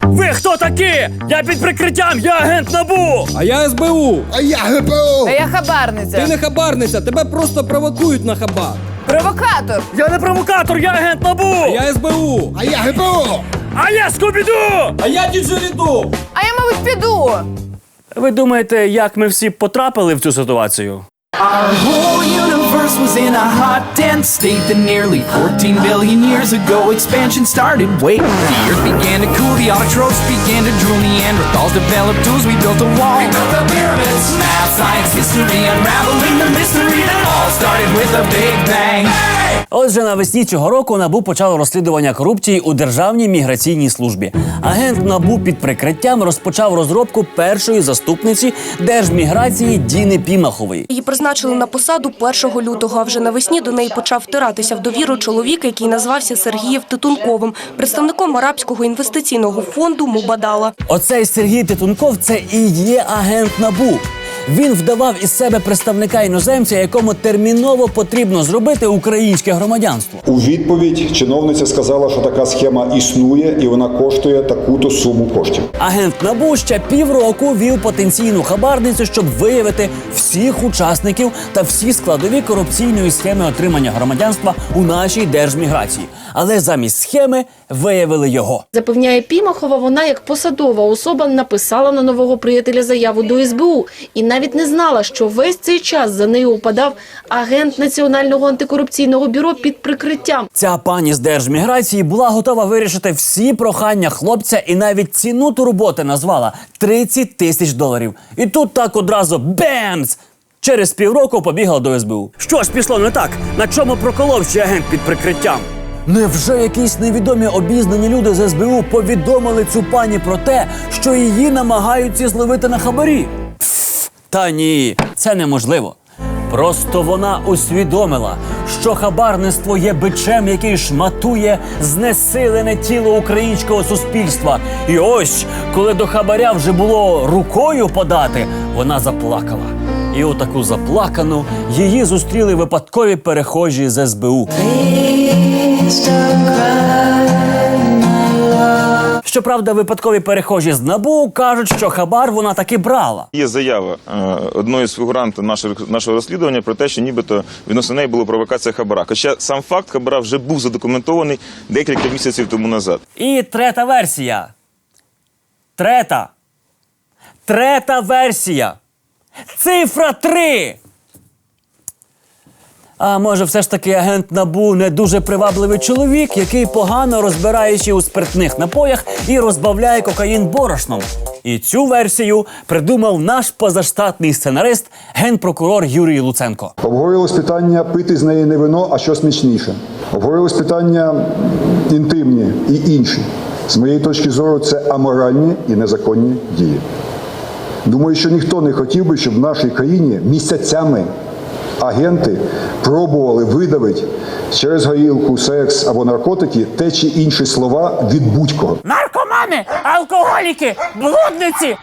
Ви хто такі? Я під прикриттям, я агент НАБУ! А я СБУ. А я ГПУ! А я хабарниця. Ти не хабарниця, тебе просто провокують на хабар. Провокатор. Я не провокатор, я агент НАБУ! Я СБУ. А я ГПУ! А я Скубіду! А я діджеріду. А я, мабуть, піду. Ви думаєте, як ми всі потрапили в цю ситуацію? Our whole universe was in a hot, dense state that nearly 14 billion years ago expansion started. Wait, the earth began to cool, the autotrophs began to drool, Neanderthals developed tools, we built a wall. We built the pyramids, math, science, history, unraveling the mystery that all started with a big bang. Отже, навесні цього року НАБУ почало розслідування корупції у Державній міграційній службі. Агент НАБУ під прикриттям розпочав розробку першої заступниці Держміграції Діни Пімахової. Її призначили на посаду 1 лютого, а вже навесні до неї почав втиратися в довіру чоловік, який назвався Сергієм Титунковим, представником Арабського інвестиційного фонду Мубадала. Оцей Сергій Титунков – це і є агент НАБУ. Він вдавав із себе представника іноземця, якому терміново потрібно зробити українське громадянство. У відповідь чиновниця сказала, що така схема існує і вона коштує таку-то суму коштів. Агент НАБУ ще півроку вів потенційну хабарницю, щоб виявити всіх учасників та всі складові корупційної схеми отримання громадянства у нашій держміграції. Але замість схеми виявили його. Запевняє Пімахова, вона як посадова особа написала на нового приятеля заяву до СБУ і навіть не знала, що весь цей час за нею упадав агент Національного антикорупційного бюро під прикриттям. Ця пані з держміграції була готова вирішити всі прохання хлопця і навіть ціну турботи назвала $30 тисяч. І тут так одразу бемс! Через півроку побігла до СБУ. Що ж пішло не так? На чому проколов ще агент під прикриттям? Невже якісь невідомі обізнані люди з СБУ повідомили цю пані про те, що її намагаються зловити на хабарі? Та ні, це неможливо. Просто вона усвідомила, що хабарництво є бичем, який шматує знесилене тіло українського суспільства. І ось, коли до хабаря вже було рукою подати, вона заплакала. І отаку заплакану її зустріли випадкові перехожі з СБУ. Щоправда, випадкові перехожі з НАБУ кажуть, що хабар вона таки брала. Є заява одної з фігурантів нашого розслідування про те, що нібито відносно неї була провокація хабара. Хоча сам факт хабара вже був задокументований декілька місяців тому назад. І третя версія. Третя версія. Цифра 3. А може все ж таки агент НАБУ не дуже привабливий чоловік, який погано розбираючи у спиртних напоях і розбавляє кокаїн борошном. І цю версію придумав наш позаштатний сценарист, генпрокурор Юрій Луценко. Обговорилось питання пити з неї не вино, а що смачніше. Обговорилось питання інтимні і інші. З моєї точки зору, це аморальні і незаконні дії. Думаю, що ніхто не хотів би, щоб в нашій країні місяцями агенти пробували видавити через горілку, секс або наркотики те чи інші слова від будь-кого. Наркомани, алкоголіки, блудниці,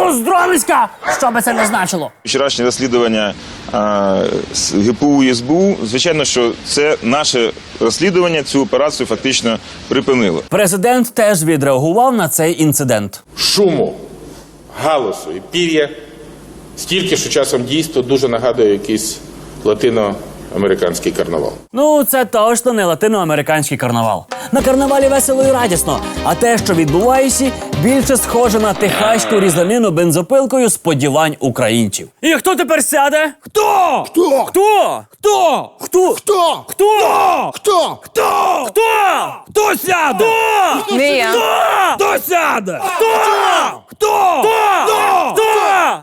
уздровиська, що би це не значило. Вчорашнє розслідування з ГПУ і СБУ, звичайно, що це наше розслідування, цю операцію фактично припинило. Президент теж відреагував на цей інцидент. Шуму, галасу і пір'я стільки, що часом дійсно дуже нагадує якийсь латиноамериканський карнавал. Ну, це точно не латиноамериканський карнавал. На карнавалі весело і радісно, а те, що відбувається, більше схоже на техаську різанину бензопилкою сподівань українців. І хто тепер сяде? Хто? Хто? Хто? Хто? Хто? Хто? Хто? Хто? Хто? Хто? Хто сяде? Хто? Не я. Хто сяде? Хто? Хто? Хто?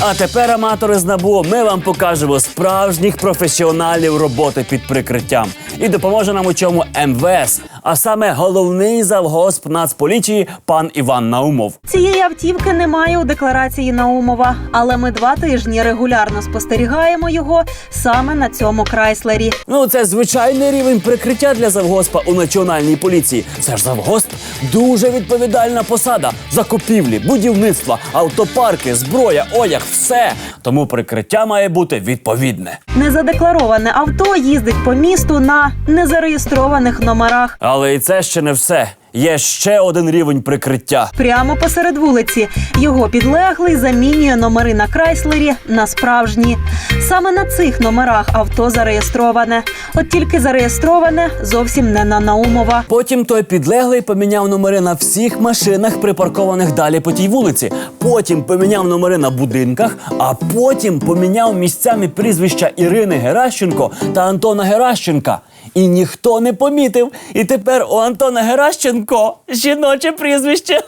А тепер, аматори з НАБУ, ми вам покажемо справжніх професіоналів роботи під прикриттям. І допоможе нам у чому МВС, а саме головний завгосп Нацполіції пан Іван Наумов. Цієї автівки немає у декларації Наумова, але ми 2 тижні регулярно спостерігаємо його саме на цьому Крайслері. Ну, це звичайний рівень прикриття для завгоспа у національній поліції. Це ж завгосп – дуже відповідальна посада. Закупівлі, будівництва, автопарки, зброя, одяг – все. Тому прикриття має бути відповідне. Незадеклароване авто їздить по місту на незареєстрованих номерах. Але і це ще не все. Є ще один рівень прикриття. Прямо посеред вулиці. Його підлеглий замінює номери на Крайслері на справжні. Саме на цих номерах авто зареєстроване. От тільки зареєстроване зовсім не на Наумова. Потім той підлеглий поміняв номери на всіх машинах, припаркованих далі по тій вулиці. Потім поміняв номери на будинках, а потім поміняв місцями прізвища Ірини Геращенко та Антона Геращенка. І ніхто не помітив. І тепер у Антона Геращенко жіноче прізвище.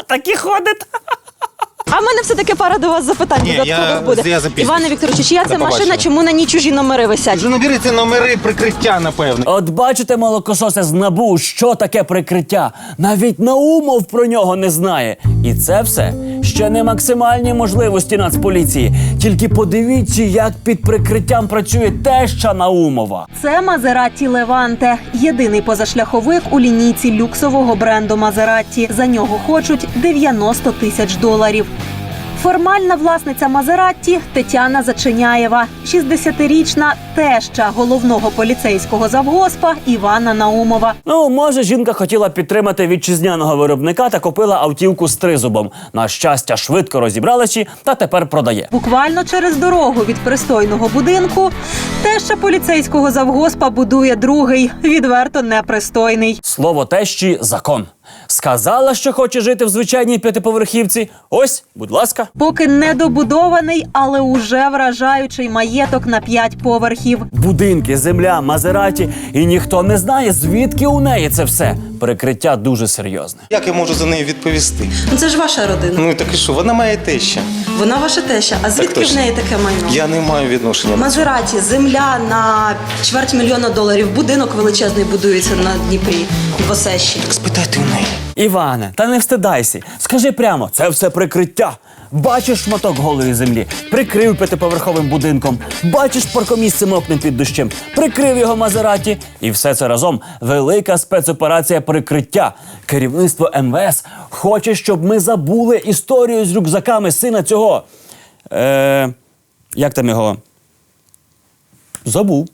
Так і ходить. А в мене все-таки пара до вас запитань додаткових буде. Іване Вікторовичу, чия це машина, чому на ній чужі номери висять? Вже наберіться номери прикриття, напевно. От бачите, молокососи з НАБУ, що таке прикриття. Навіть Наумов про нього не знає. І це все ще не максимальні можливості Нацполіції. Тільки подивіться, як під прикриттям працює теща Наумова. Це Мазератті Леванте. Єдиний позашляховик у лінійці люксового бренду Мазератті. За нього хочуть $90 тисяч. Формальна власниця Мазератті – Тетяна Зачиняєва, 60-річна теща головного поліцейського завгоспа Івана Наумова. Ну, може, жінка хотіла підтримати вітчизняного виробника та купила автівку з тризубом. На щастя, швидко розібралася та тепер продає. Буквально через дорогу від пристойного будинку теща поліцейського завгоспа будує другий, відверто непристойний. Слово тещі – закон. Сказала, що хоче жити в звичайній п'ятиповерхівці. Ось, будь ласка. Поки недобудований, але уже вражаючий маєток на 5 поверхів. Будинки, земля, Мазераті. І ніхто не знає, звідки у неї це все. Прикриття дуже серйозне. Як я можу за неї відповісти? Ну це ж ваша родина. Ну так і що, вона має теща. Вона ваша теща. А звідки в неї таке майно? Я не маю відношення. Мазераті, земля на $250 000, будинок величезний будується на Дніпрі, в Осещі. Так спитайте у неї. Іване, та не встидайся. Скажи прямо, це все прикриття. Бачиш шматок голої землі, прикрив п'ятиповерховим будинком. Бачиш паркомісце мокне під дощем, прикрив його Мазераті. І все це разом велика спецоперація прикриття. Керівництво МВС хоче, щоб ми забули історію з рюкзаками сина цього... Як там його? Забув.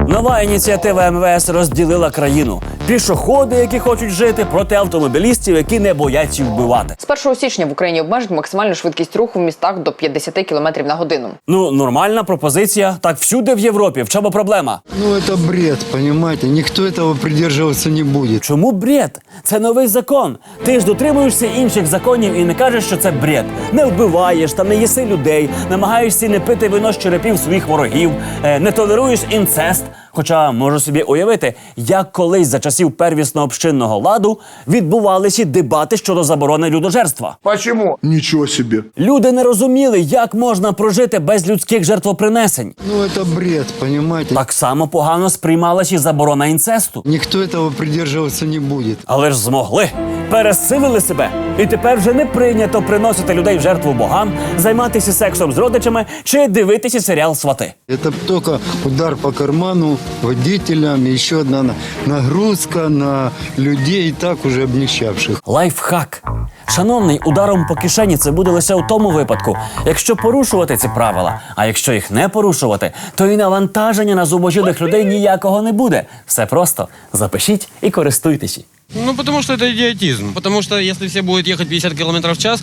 Нова ініціатива МВС розділила країну. Пішоходи, які хочуть жити, проти автомобілістів, які не бояться вбивати. З 1 січня в Україні обмежать максимальну швидкість руху в містах до 50 км на годину. Ну, нормальна пропозиція. Так всюди в Європі. В чому проблема? Ну, это бред, понимаете? Никто этого придерживаться не будет. Чому бред? Це новий закон. Ти ж дотримуєшся інших законів і не кажеш, що це бред. Не вбиваєш, там не їси людей, намагаєшся не пити вино з черепів своїх ворогів, не толеруєш інцест. Хоча можу собі уявити, як колись за часів первісно-общинного ладу відбувалися дебати щодо заборони людожерства. Почему? Ничего себе. Люди не розуміли, як можна прожити без людських жертвопринесень. Ну, это бред, понимаете? Так само погано сприймалася і заборона інцесту. Никто этого придерживаться не будет. Але ж змогли. Пересилили себе. І тепер вже не прийнято приносити людей в жертву богам, займатися сексом з родичами чи дивитися серіал «Свати». Это только удар по карману водителям, еще одна нагрузка на людей, и так уже обнищавших. Лайфхак. Шановний, ударом по кишені це буде лише у тому випадку, якщо порушувати ці правила. А якщо їх не порушувати, то і навантаження на зубожілих людей ніякого не буде. Все просто. Запишіть і користуйтеся. Ну, потому что это идиотизм. Потому что если все будут ехать 50 км в час,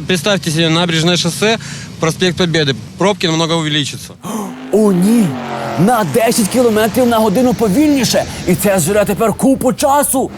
представьте себе набережное шоссе, проспект Победы. Пробки намного увеличатся. О, ні! На 10 км на годину повільніше! І це зжере тепер купу часу!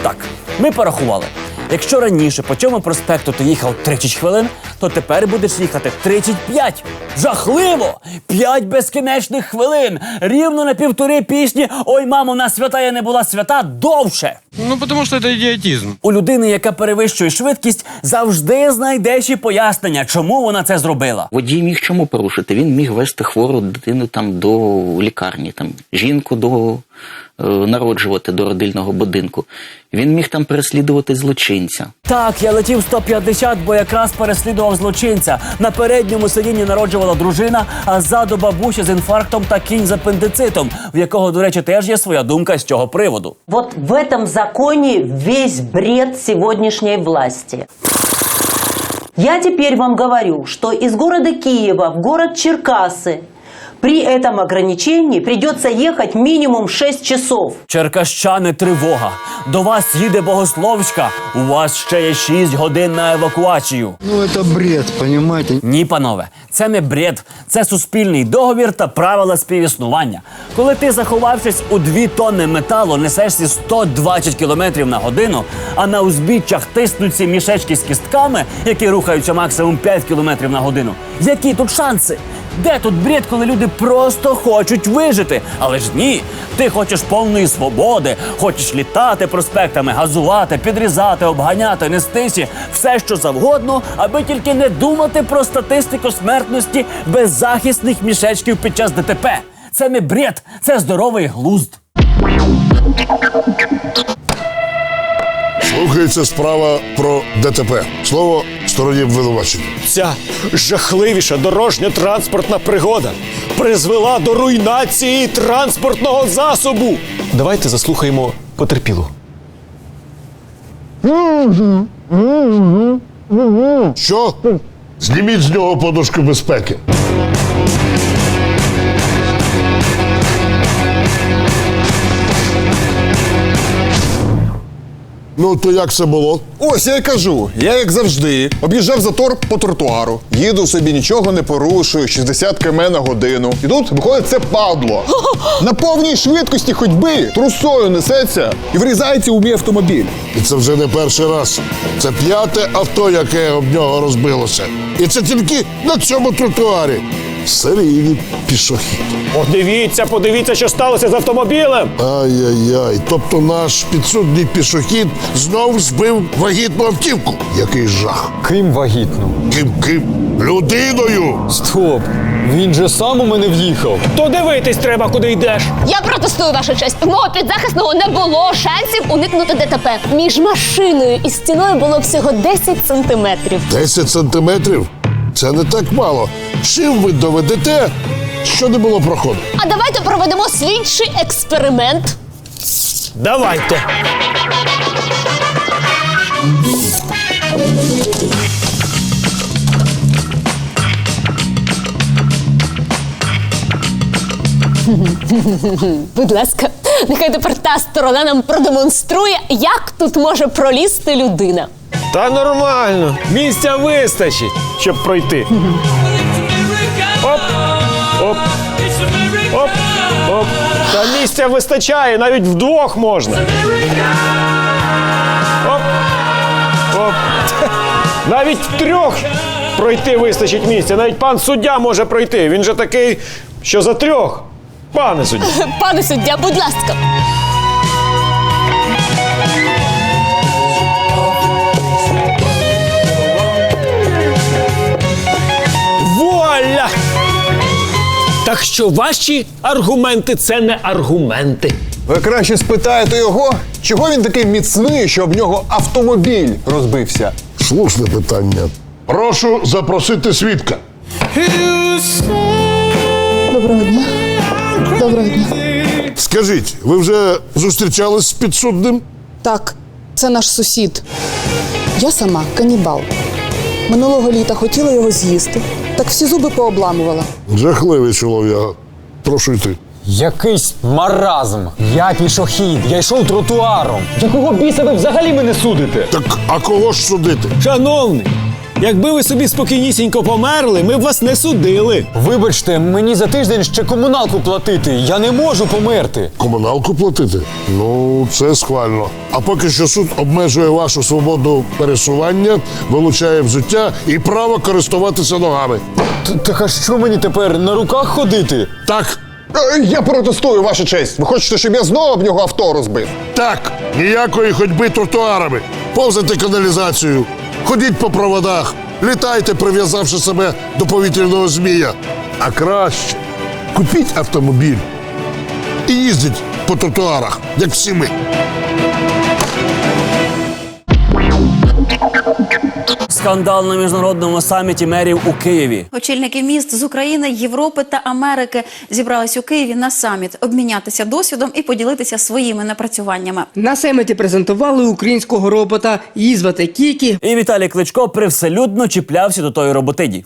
Так, ми порахували. Якщо раніше по цьому проспекту ти їхав 30 хвилин, то тепер будеш їхати 35. Жахливо! 5 безкінечних хвилин! Рівно на 1,5 пісні «Ой, мамо, на свята я не була свята» довше! Ну, потому что это идиотизм. У людини, яка перевищує швидкість, завжди знайдеш і пояснення, чому вона це зробила. Водій міг чому порушити? Він міг вести хвору дитину там до лікарні, там жінку до народжувати до родильного будинку. Він міг там переслідувати злочинця. Так, я летів 150, бо якраз переслідував злочинця. На передньому сидінні народжувала дружина, а ззаду бабуся з інфарктом та кінь з апендицитом, в якого, до речі, теж є своя думка з цього приводу. Вот в этом законе весь бред сегодняшней власти. Я теперь вам говорю, что из города Киева в город Черкассы при этом ограничении придется ехать минимум 6 часов. Черкащани, тривога. До вас їде Богословська. У вас ще є 6 годин на евакуацію. Ну, це бред, понімаєте? Ні, панове, це не бред. Це суспільний договір та правила співіснування. Коли ти, заховавшись у 2 тонни металу, несешся 120 км на годину, а на узбіччях тиснуться мішечки з кістками, які рухаються максимум 5 км на годину. Які тут шанси? Де тут бред, коли люди просто хочуть вижити? Але ж ні, ти хочеш повної свободи, хочеш літати проспектами, газувати, підрізати, обганяти, нестися, все що завгодно, аби тільки не думати про статистику смертності беззахисних мішечків під час ДТП. Це не бред, це здоровий глузд. Слухається справа про ДТП. Слово стороні обвинувачення. Ця жахливіша дорожньо-транспортна пригода призвела до руйнації транспортного засобу. Давайте заслухаємо потерпілу. Що? Зніміть з нього подушку безпеки. Ну, то як це було? Ось я й кажу, я як завжди об'їжджав затор по тротуару, їду собі, нічого не порушую, 60 км на годину. І тут виходить це падло. На повній швидкості ходьби трусою несеться і врізається у мій автомобіль. І це вже не перший раз. Це 5-те авто, яке об нього розбилося. І це тільки на цьому тротуарі. Серійний пішохід. Подивіться, що сталося з автомобілем. Ай-яй-яй. Тобто наш підсудний пішохід знов збив вагітну автівку. Який жах. Ким вагітну? Ким? Людиною. Стоп. Він же сам у мене в'їхав. То дивитись треба, куди йдеш. Я протестую, ваша честь. У мого підзахисного не було шансів уникнути ДТП. Між машиною і стіною було всього 10 сантиметрів. 10 сантиметрів? Це не так мало. Чим ви доведете, що не було проходу? А давайте проведемо слідчий експеримент. Давайте. Будь ласка, нехай тепер та сторона нам продемонструє, як тут може пролізти людина. Та нормально. Місця вистачить, щоб пройти. Оп, оп, оп, оп. Та місця вистачає, навіть вдвох можна. Оп, оп. Навіть втрьох пройти вистачить місця. Навіть пан суддя може пройти. Він же такий, що за 3. Пане суддя. Пане суддя, будь ласка. Вуаля! Так що ваші аргументи – це не аргументи. Ви краще спитаєте його, чого він такий міцний, що об нього автомобіль розбився. Слушне питання. Прошу запросити свідка. Доброго дня. Доброго дня. Скажіть, ви вже зустрічались з підсудним? Так, це наш сусід. Я сама канібал. Минулого літа хотіла його з'їсти, так всі зуби пообламувала. Жахливий чолов'яга. Прошу йти. Якийсь маразм. Я пішохід, я йшов тротуаром. Якого біса ви взагалі мене судите? Так, а кого ж судити? Шановний, якби ви собі спокійнісінько померли, ми б вас не судили. Вибачте, мені за тиждень ще комуналку платити. Я не можу померти. Комуналку платити? Ну, це схвально. А поки що суд обмежує вашу свободу пересування, вилучає взуття і право користуватися ногами. Так а що мені тепер, на руках ходити? Так. Я протестую, ваша честь. Ви хочете, щоб я знову об нього авто розбив? Так. Ніякої ходьби тротуарами. Повзайте каналізацію. Ходіть по проводах. Літайте, прив'язавши себе до повітряного змія. А краще купіть автомобіль і їздіть по тротуарах, як всі ми. Скандал на міжнародному саміті мерів у Києві. Очільники міст з України, Європи та Америки зібрались у Києві на саміт, обмінятися досвідом і поділитися своїми напрацюваннями. На саміті презентували українського робота, її звати Кікі. І Віталій Кличко привселюдно чіплявся до тої роботині.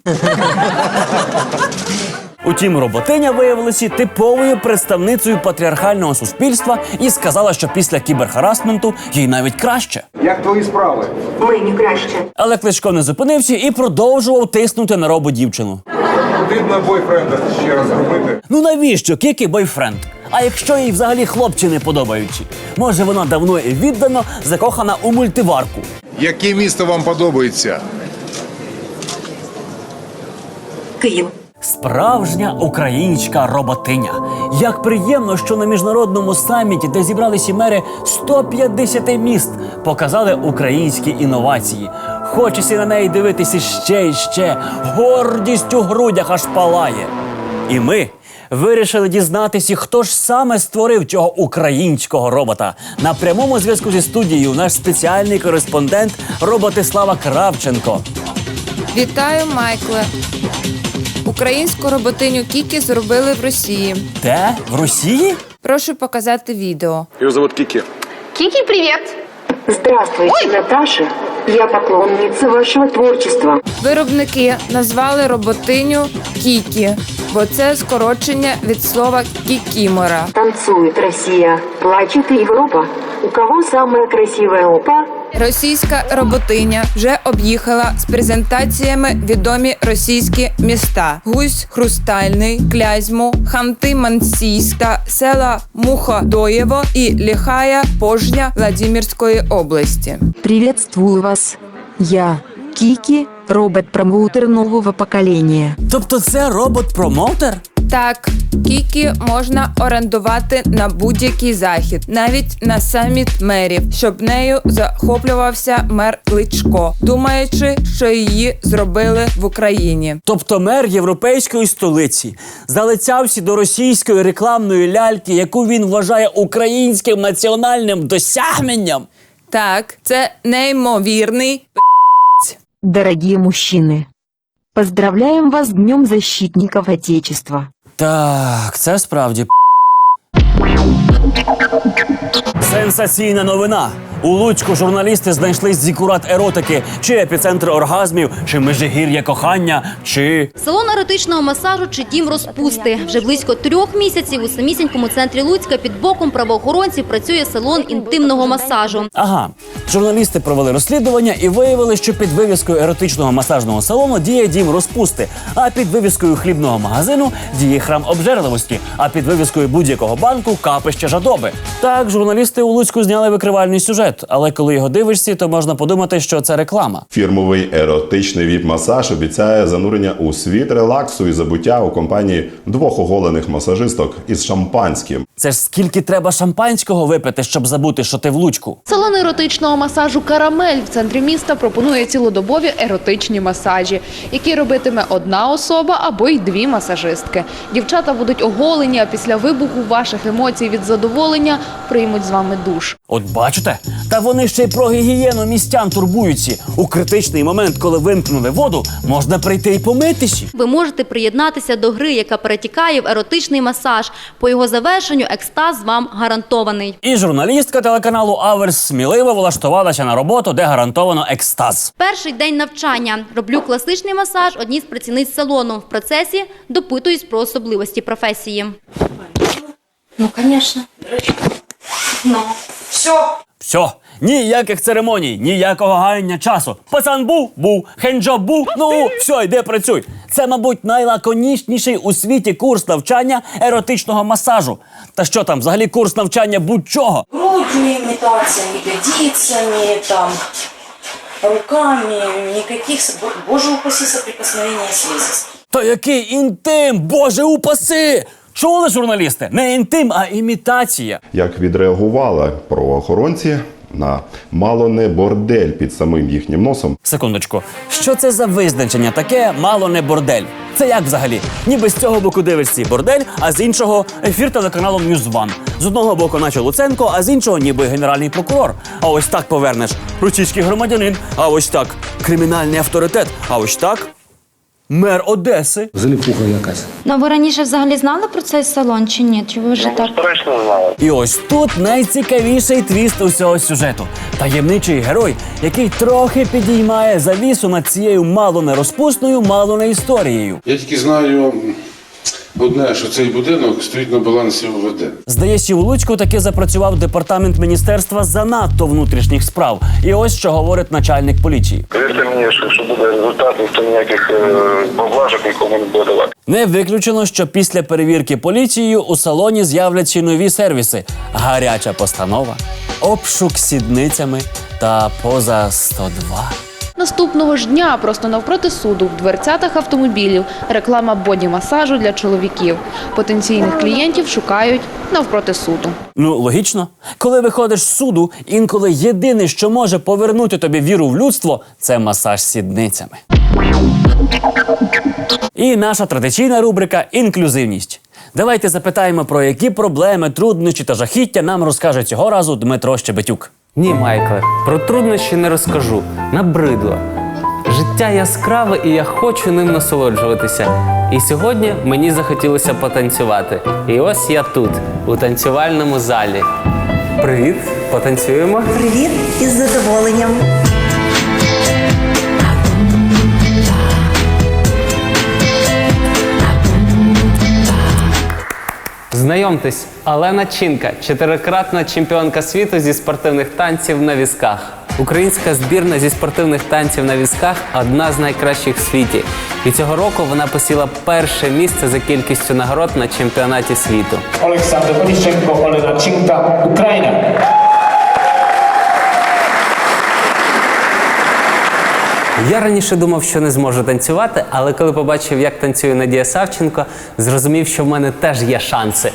Утім, роботиня виявилася типовою представницею патріархального суспільства і сказала, що після кіберхарасменту їй навіть краще. Як твої справи? Мені краще. Але Кличко не зупинився і продовжував тиснути на рободівчину. Потрібно бойфренда ще раз зробити. Ну навіщо Кікі бойфренд? А якщо їй взагалі хлопці не подобаючі? Може вона давно і віддано закохана у мультиварку? Яке місто вам подобається? Київ. Справжня українська роботиня. Як приємно, що на міжнародному саміті, де зібралися мери 150 міст, показали українські інновації. Хочеться на неї дивитися ще і ще. Гордість у грудях аж палає. І ми вирішили дізнатися, хто ж саме створив цього українського робота. На прямому зв'язку зі студією наш спеціальний кореспондент Роботислава Кравченко. Вітаю, Майкле. Українську роботиню Кікі зробили в Росії. Де? В Росії? Прошу показати відео. Його зовут Кікі. Кікі, привіт! Здравствуйте, Наташа. Я поклонниця вашого творчества. Виробники назвали роботиню Кікі, бо це скорочення від слова кікімора. Танцует Росія, плачет Європа. У кого самая красивая опа? Російська роботиня вже об'їхала з презентаціями відомі російські міста: Гусь Хрустальний, Клязьму, Ханты-Мансийск та села Муходоєво і Лихая Пожня Владимирської області. Приветствую вас. Я Кікі, робот-промоутер нового покоління. Тобто це робот-промоутер? Так, Кікі можна орендувати на будь-який захід, навіть на саміт мерів, щоб нею захоплювався мер Кличко, думаючи, що її зробили в Україні. Тобто мер європейської столиці залицявся до російської рекламної ляльки, яку він вважає українським національним досягненням? Так, це неймовірний Дорогі мужчини, поздравляем вас з Днем защитников Отечества. Так, це справді сенсаційна новина. У Луцьку журналісти знайшли зікурат еротики, чи епіцентр оргазмів, чи межигір'я кохання, чи... Салон еротичного масажу чи дім розпусти. Вже близько 3 місяців у самісінькому центрі Луцька під боком правоохоронців працює салон інтимного масажу. Ага. Журналісти провели розслідування і виявили, що під вивіскою еротичного масажного салону діє дім розпусти, а під вивіскою хлібного магазину діє храм обжерливості, а під вивіскою будь-якого банку – капище жадоби. Так, журналісти у Луцьку зняли викривальний сюжет, але коли його дивишся, то можна подумати, що це реклама. Фірмовий еротичний віп-масаж обіцяє занурення у світ релаксу і забуття у компанії 2 оголених масажисток із шампанським. Це ж скільки треба шампанського випити, щоб забути, що ти в Луцьку? Салон еротичного масажу «Карамель» в центрі міста пропонує цілодобові еротичні масажі, які робитиме одна особа або й 2 масажистки. Дівчата будуть оголені, а після вибуху ваших емоцій від задоволення приймуть з вами душ. От бачите? Та вони ще й про гігієну містян турбуються. У критичний момент, коли вимкнули воду, можна прийти і помитися. Ви можете приєднатися до гри, яка перетікає в еротичний масаж. По його завершенню екстаз вам гарантований. І журналістка телеканалу Аверс сміливо влаштувалася на роботу, де гарантовано екстаз. Перший день навчання. Роблю класичний масаж одній з працівниць салону. В процесі допитуюсь про особливості професії. Ну, звісно. Ну, все. Все, ніяких церемоній, ніякого гаяння часу. Пацан був, хенджоб був, ну, все, йди працюй. Це, мабуть, найлаконічніший у світі курс навчання еротичного масажу. Та що там, взагалі курс навчання будь-чого? Грудьми, имитациями, ягодицами, там, руками, никаких, боже упаси, соприкосновения слизистых. Та який інтим, боже упаси! Чули, журналісти? Не інтим, а імітація. Як відреагували правоохоронці на мало не бордель під самим їхнім носом. Секундочку, що це за визначення таке мало не бордель? Це як взагалі? Ніби з цього боку дивишся бордель, а з іншого ефір телеканалу News One. З одного боку наче Луценко, а з іншого ніби генеральний прокурор. А ось так повернеш російський громадянин, а ось так кримінальний авторитет, а ось так мер Одеси. Заліпуха якась. Ну, ви раніше взагалі знали про цей салон чи ні? Чи ви вже так? І ось тут найцікавіший твіст усього сюжету. Таємничий герой, який трохи підіймає завісу над цією мало не розпусною, мало не історією. Я тільки знаю одне, що цей будинок стоїть на балансі ОВД. Здається, у Луцьку таки запрацював департамент міністерства занадто внутрішніх справ. І ось що говорить начальник поліції. Повірте мені, що якщо буде результат, ніхто ніяких поблажок нікому не буде давати. Не виключено, що після перевірки поліцією у салоні з'являться нові сервіси. Гаряча постанова, обшук сідницями та поза 102. Наступного ж дня просто навпроти суду в дверцятах автомобілів реклама боді-масажу для чоловіків. Потенційних клієнтів шукають навпроти суду. Ну, логічно. Коли виходиш з суду, інколи єдине, що може повернути тобі віру в людство – це масаж сідницями. І наша традиційна рубрика «Інклюзивність». Давайте запитаємо, про які проблеми, труднощі та жахіття нам розкаже цього разу Дмитро Щебетюк. Ні, Майкле, про труднощі не розкажу. Набридло. Життя яскраве і я хочу ним насолоджуватися. І сьогодні мені захотілося потанцювати. І ось я тут, у танцювальному залі. Привіт, потанцюємо? Привіт, із задоволенням. Знайомтесь, Алена Чинка, 4-кратна чемпіонка світу зі спортивних танців на візках. Українська збірна зі спортивних танців на візках – одна з найкращих в світі. І цього року вона посіла перше місце за кількістю нагород на чемпіонаті світу. Олександр Поліщенко, Олена Чинка, Україна. Я раніше думав, що не зможу танцювати, але коли побачив, як танцює Надія Савченко, зрозумів, що в мене теж є шанси.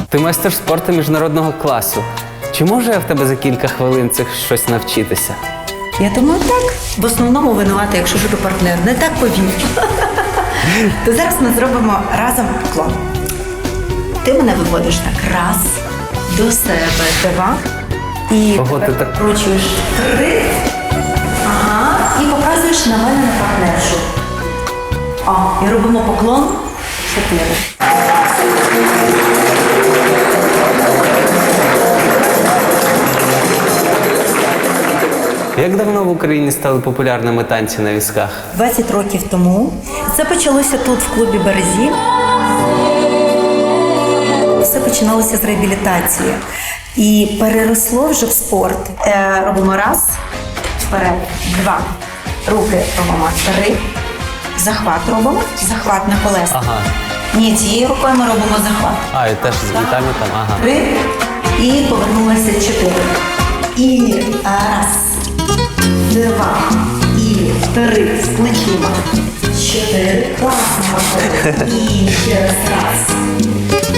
Ти майстер спорту міжнародного класу. Чи можу я в тебе за кілька хвилин цих щось навчитися? Я думаю, так. В основному винувати, якщо буде партнер. Не так повів. То зараз ми зробимо разом поклон. Ти мене виводиш так. Раз. До себе. Два. І Ого, ти так прокручуєш. Три. Ага. І показуєш на мене на партнершу. О, і робимо поклон. 4. Як давно в Україні стали популярними танці на візках? 20 років тому. Це почалося тут, в клубі «Березі». Все починалося з реабілітації. І переросло вже в спорт. Робимо раз, вперед, два. Руки робимо, 3. Захват робимо, захват на колеса. Ага. Ні, цією рукою ми робимо захват. А, і теж і там, ага. 3. І повернулися 4. І раз. 2 і 3 з плечима. 4. Класно. І ще раз.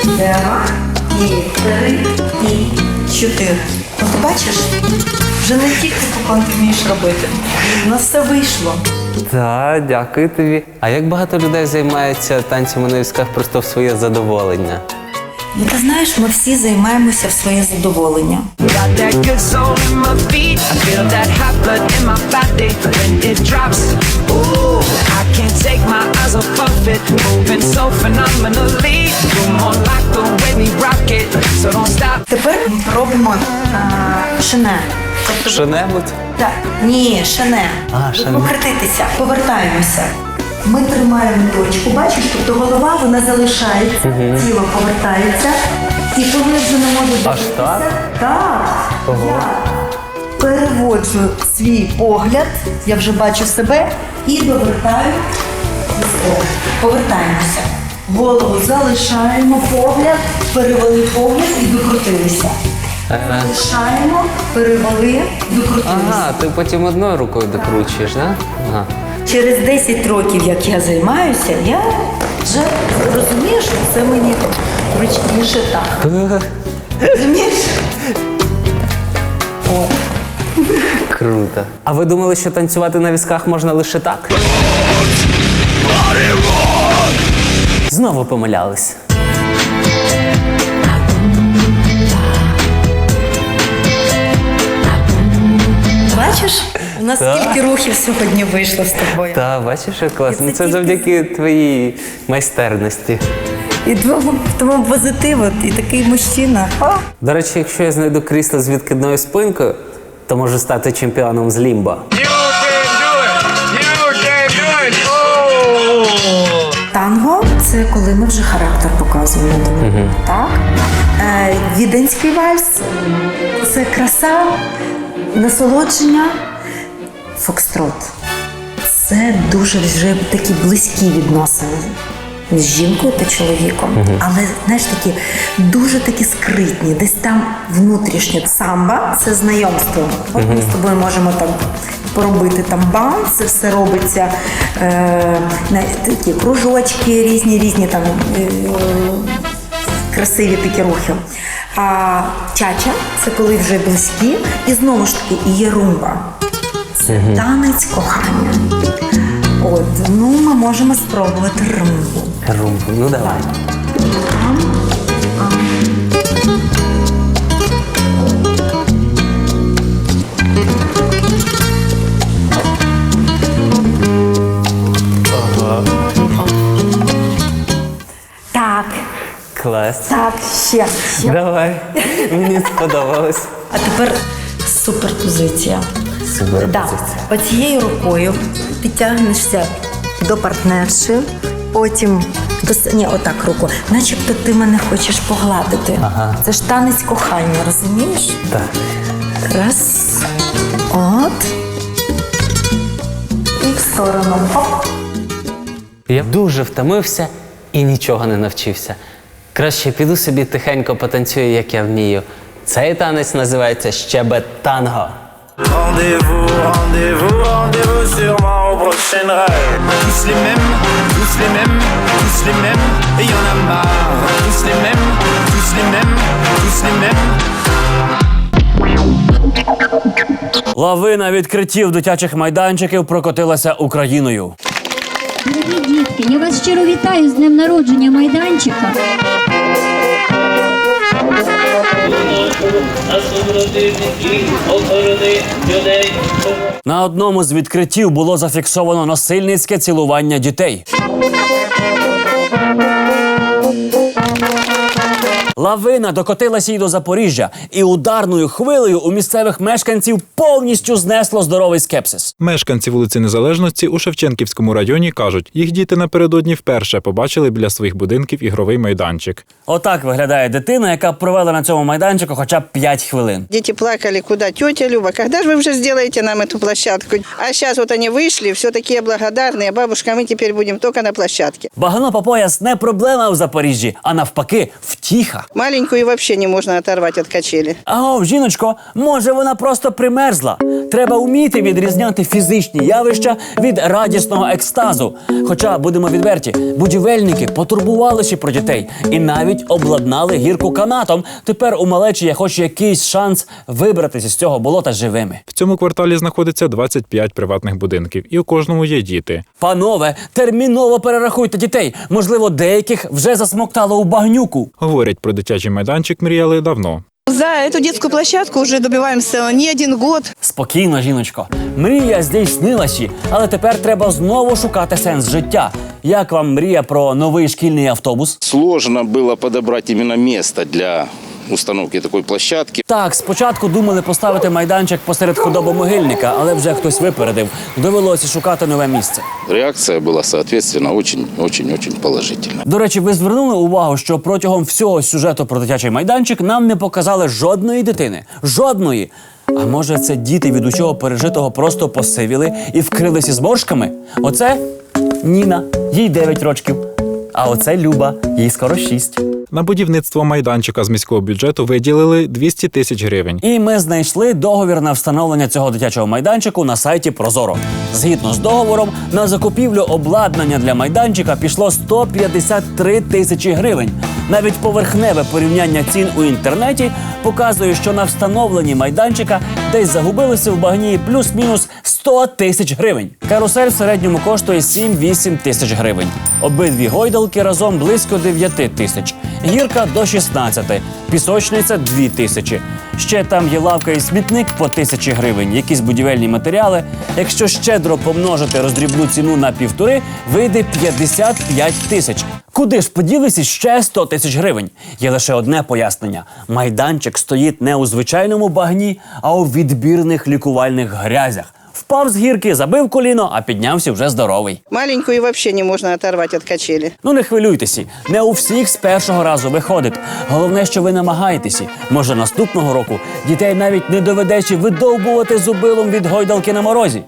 2 і 3 і 4. Ну, ти бачиш? Вже не тільки поклон ти вмієш робити. У нас все вийшло. Так, дякую тобі. А як багато людей займаються танцями на візках просто в своє задоволення? Ну, ти знаєш, ми всі займаємося в своє задоволення. Тепер ми робимо шене. Що-небудь? Так, ні, шене. Шене. Покрутитися, повертаємося. Ми тримаємо точку, бачиш, тобто голова, вона залишається, тіло повертається. І коли вже не може Аж так? Так. Ого. Я переводжу свій погляд, я вже бачу себе, і довертаю військово. Повертаємося. Голову залишаємо, погляд, перевели погляд і докрутилися. Залишаємо, перевели, докрутилися. Ага, ти потім одною рукою докручуєш, так? Ага. Через 10 років, як я займаюся, я вже розумію, що це мені зручніше так. Розумієш? От. Круто. А ви думали, що танцювати на візках можна лише так? Знову помилялись. Бачиш, у нас Так. скільки рухів сьогодні вийшло з тобою. Та, бачиш, як класно. Це завдяки твоїй майстерності. І тому позитиву, і такий мужчина. О! До речі, якщо я знайду крісло з відкидною спинкою, то можу стати чемпіоном з лімбо. Танго – це коли ми вже характер показуємо. Так? Віденський вальс – це краса, насолодження. Фокстрот – це дуже вже такі близькі відносини з жінкою та чоловіком. Але, знаєш, такі дуже такі скритні, десь там внутрішнє. Самба – це знайомство. От ми з тобою можемо там поробити там банс, це все робиться, такі кружочки різні там красиві такі рухи. А чача – це коли вже близькі, і знову ж таки і є румба. Це танець кохання. От, ну ми можемо спробувати румбу. Румбу, ну давай. Так. Клас. Так, ще. Давай. Мені сподобалось. А тепер суперпозиція. Суперпозиція. Оцією рукою підтягнешся до партнерші, потім отак руку. Начебто ти мене хочеш погладити. Це ж танець кохання, розумієш? Так. Раз. От. І в сторону. Оп. Я дуже втомився і нічого не навчився. Краще піду собі тихенько потанцюю, як я вмію. Цей танець називається щебет-танго. Rendez-vous, rendez-vous, rendez-vous sûrement aux prochaines rêves. Tous les mêmes, tous les mêmes, tous les mêmes, et y en a marre. Tous les mêmes, tous les mêmes, tous les mêmes. Лавина відкриттів дитячих майданчиків прокотилася Україною. Дорогі дітки, я вас щиро вітаю з днем народження майданчика. На одному з відкриттів було зафіксовано насильницьке цілування дітей. Лавина докотилася й до Запоріжжя, і ударною хвилею у місцевих мешканців повністю знесло здоровий скепсис. Мешканці вулиці Незалежності у Шевченківському районі кажуть, їх діти напередодні вперше побачили біля своїх будинків ігровий майданчик. Отак виглядає дитина, яка провела на цьому майданчику хоча б 5 хвилин. Дети плакали, куда тетя Люба, когда же вы уже сделаете нам эту площадку? А сейчас вот они вышли, все такие благодарные, бабушка, мы теперь будем только на площадке. Багно по пояс не проблема у Запоріжжі, а навпаки втіха. Маленькую вообще не можно оторвать от качели. Аго, жіночко, може вона просто примерзла? Треба вміти відрізняти фізичні явища від радісного екстазу. Хоча, будемо відверті, будівельники потурбувалися про дітей і навіть обладнали гірку канатом. Тепер у малечі є хоч якийсь шанс вибратися з цього болота живими. В цьому кварталі знаходиться 25 приватних будинків, і у кожному є діти. Панове, терміново перерахуйте дітей. Можливо, деяких вже засмоктало у багнюку. Говорять, про дитячий майданчик мріяли давно. За эту детскую площадку уже добиваемся не один год. Спокійно, жіночко. Мрія здійснилася, але тепер треба знову шукати сенс життя. Як вам мрія про новий шкільний автобус? Сложно было подобрать именно место для установки такой площадки. Так, спочатку думали поставити майданчик посеред худобомогильника, але вже хтось випередив. Довелося шукати нове місце. Реакция была, соответственно, очень положительна. До речі, ви звернули увагу, що протягом всього сюжету про дитячий майданчик нам не показали жодної дитини. Жодної! А може це діти від усього пережитого просто посивіли і вкрилися зморшками? Оце Ніна, їй 9 років. А оце Люба, їй скоро 6. На будівництво майданчика з міського бюджету виділили 200 тисяч гривень. І ми знайшли договір на встановлення цього дитячого майданчику на сайті Прозоро. Згідно з договором, на закупівлю обладнання для майданчика пішло 153 тисячі гривень. Навіть поверхневе порівняння цін у інтернеті показує, що на встановленні майданчика десь загубилося в багні плюс-мінус 100 тисяч гривень. Карусель в середньому коштує 7-8 тисяч гривень. Обидві гойдалки разом близько 9 тисяч. Гірка до 16, пісочниця 2 тисячі. Ще там є лавка і смітник по 1000 гривень, якісь будівельні матеріали. Якщо щедро помножити роздрібну ціну на 1,5, вийде 55 тисяч. Куди ж поділися ще 100 тисяч гривень? Є лише одне пояснення. Майданчик стоїть не у звичайному багні, а у відбірних лікувальних грязях. Впав з гірки, забив коліно, а піднявся вже здоровий. Маленькую вообще не можно оторвать от качели. Ну не хвилюйтеся, не у всіх з першого разу виходить. Головне, що ви намагаєтеся. Може наступного року дітей навіть не доведеться видовбувати зубилом від гойдалки на морозі.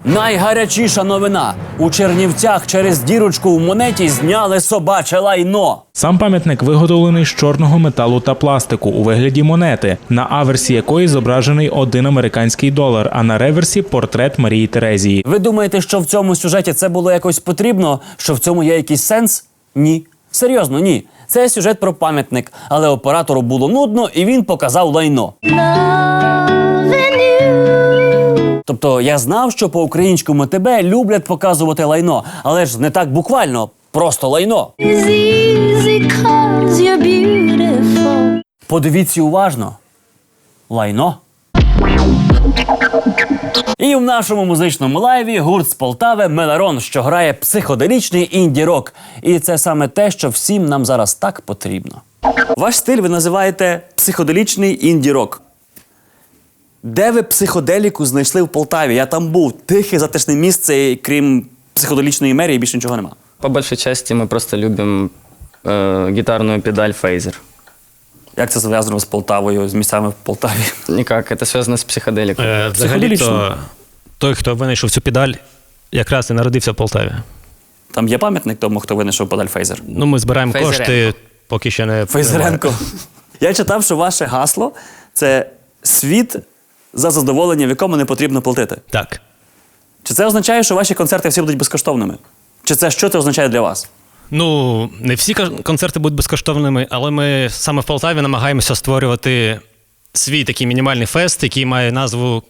Найгарячіша новина. У Чернівцях через дірочку в монеті зняли собаче лайно. Сам пам'ятник виготовлений з чорного металу та пластику у вигляді монети, на аверсі якої зображений 1 американський долар, а на реверсі – портрет Марії Терезії. Ви думаєте, що в цьому сюжеті це було якось потрібно? Що в цьому є якийсь сенс? Ні. Серйозно, ні. Це сюжет про пам'ятник, але оператору було нудно і він показав лайно. Тобто я знав, що по українському ТБ люблять показувати лайно, але ж не так буквально, просто лайно. Подивіться уважно. Лайно. І в нашому музичному лайві гурт з Полтави «Меларон», що грає психоделічний інді-рок. І це саме те, що всім нам зараз так потрібно. Ваш стиль ви називаєте психоделічний інді-рок. Де ви психоделіку знайшли в Полтаві? Я там був. Тихе, затишне місце, і крім психоделічної мерії, більше нічого нема. По большей части мы просто любим гитарную педаль фейзер. Як це зв'язано з Полтавою, з місцями в Полтаві? Никак, это связано с психоделикой. Взагалі-то той, хто винайшов цю педаль, якраз і народився в Полтаві. Там є пам'ятник тому, хто винайшов педаль фейзер? Ну, ми збираємо Фейзеренко. кошти, поки ще не... Фейзеренко. Я читав, що ваше гасло – це світ, за задоволення, в якому не потрібно платити. Так. Чи це означає, що ваші концерти всі будуть безкоштовними? Чи це що це означає для вас? Ну, не всі концерти будуть безкоштовними, але ми саме в Полтаві намагаємося створювати свій такий мінімальний фест, який має назву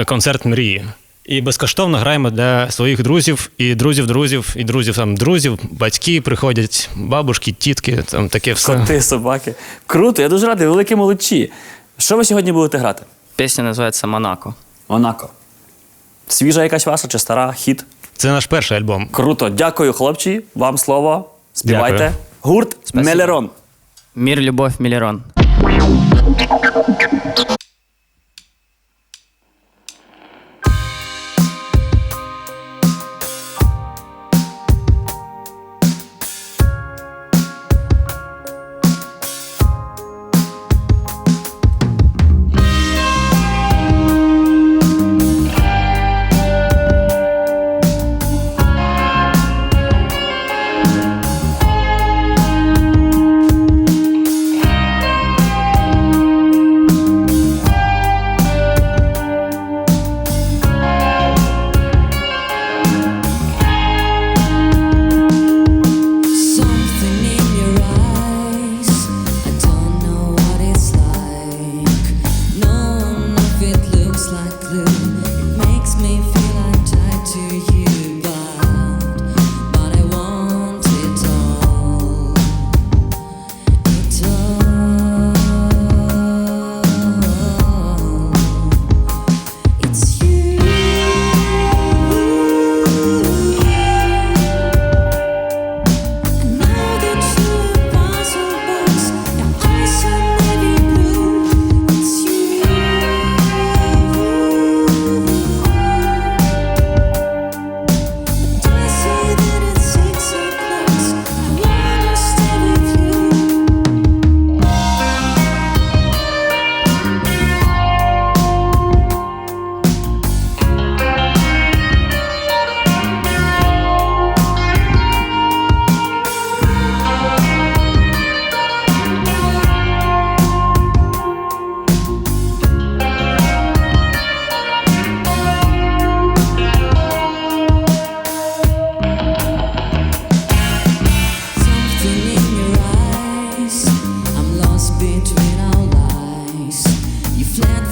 «Концерт мрії». І безкоштовно граємо для своїх друзів, і друзів-друзів, і друзів, батьки приходять, бабушки, тітки, там таке все. Коти, собаки. Круто, я дуже радий, великі молодці. Що ви сьогодні будете грати? Песня называется «Монако». Монако. Свіжа якась ваша чи стара? Хіт? Це наш перший альбом. Круто. Дякую, хлопці. Вам слово. Співайте. Дякую. Гурт «Меларон». Мир, любовь, Меларон.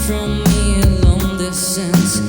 from me a long distance.